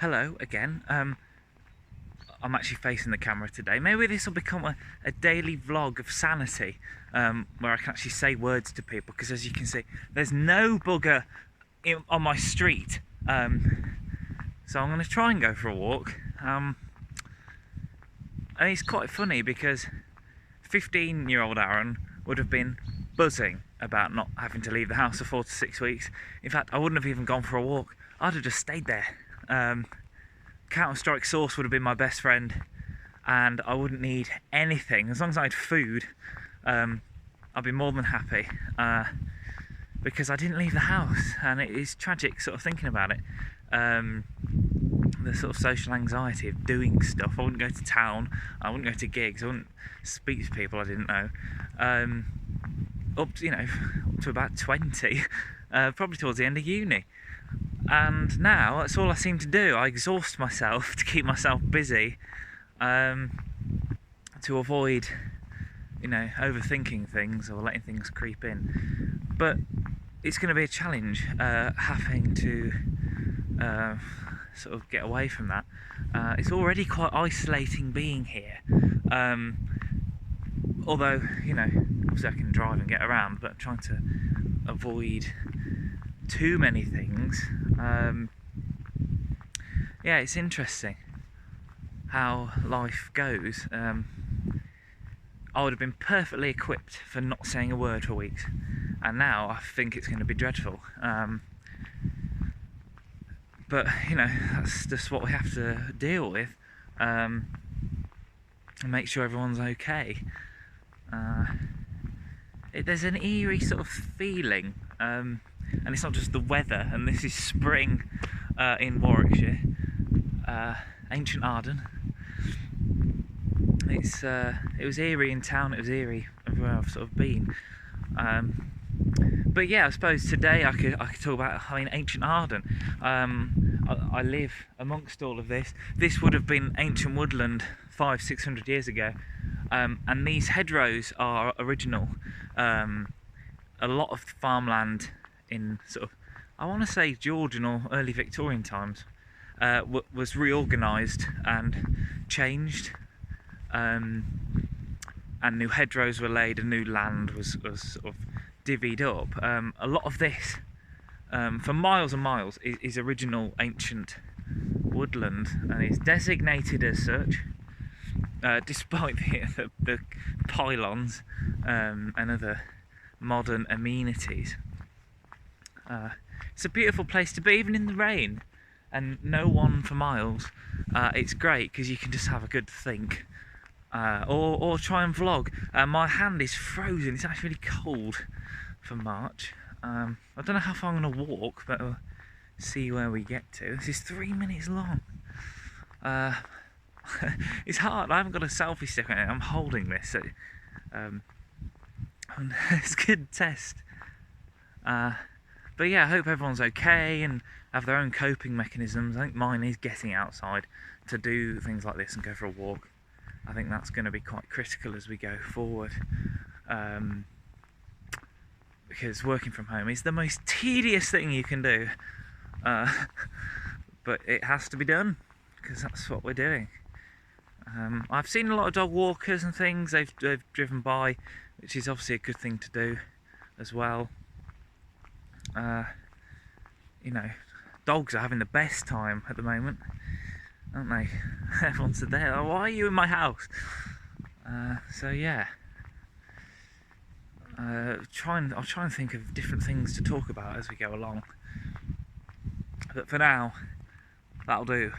Hello again. I'm actually facing the camera today. Maybe this will become a daily vlog of sanity, where I can actually say words to people, because as you can see, there's no bugger on my street. So I'm going to try and go for a walk. And it's quite funny because 15-year-old Aaron would have been buzzing about not having to leave the house for 4 to 6 weeks. In fact, I wouldn't have even gone for a walk. I'd have just stayed there. Counter-Strike sauce would have been my best friend, and I wouldn't need anything. As long as I had food, I'd be more than happy, because I didn't leave the house, and it is tragic sort of thinking about it. The sort of social anxiety of doing stuff. I wouldn't go to town, I wouldn't go to gigs, I wouldn't speak to people I didn't know. Up to about 20, probably towards the end of uni. And now that's all I seem to do. I exhaust myself to keep myself busy, to avoid, overthinking things or letting things creep in. But it's going to be a challenge, having to sort of get away from that. It's already quite isolating being here. Although, obviously I can drive and get around, but I'm trying to avoid too many things. Yeah, it's interesting how life goes. I would have been perfectly equipped for not saying a word for weeks, and now I think it's going to be dreadful. But that's just what we have to deal with, and make sure everyone's okay. There's an eerie sort of feeling, and it's not just the weather, and this is spring in Warwickshire, ancient Arden. It was eerie in town, it was eerie everywhere I've sort of been. But yeah, I suppose today I could talk about ancient Arden. I live amongst all of this. This would have been ancient woodland 500-600 years ago, and these hedgerows are original. A lot of farmland in sort of, I want to say, Georgian or early Victorian times was reorganised and changed, and new hedgerows were laid and new land was sort of divvied up. A lot of this, for miles and miles, is original ancient woodland, and is designated as such, despite the pylons and other modern amenities. It's a beautiful place to be, even in the rain, and no one for miles. It's great because you can just have a good think, or try and vlog. My hand is frozen. It's actually really cold for March. I don't know how far I'm going to walk, but we'll see where we get to. This is 3 minutes long. It's hard. I haven't got a selfie stick on it. I'm holding this, so it's a good test. But yeah, I hope everyone's okay and have their own coping mechanisms. I think mine is getting outside to do things like this and go for a walk. I think that's going to be quite critical as we go forward, because working from home is the most tedious thing you can do, but it has to be done because that's what we're doing. I've seen a lot of dog walkers and things. They've driven by, which is obviously a good thing to do as well. Dogs are having the best time at the moment, aren't they? Everyone's there. Oh, why are you in my house? So yeah, I'll try and think of different things to talk about as we go along. But for now, that'll do.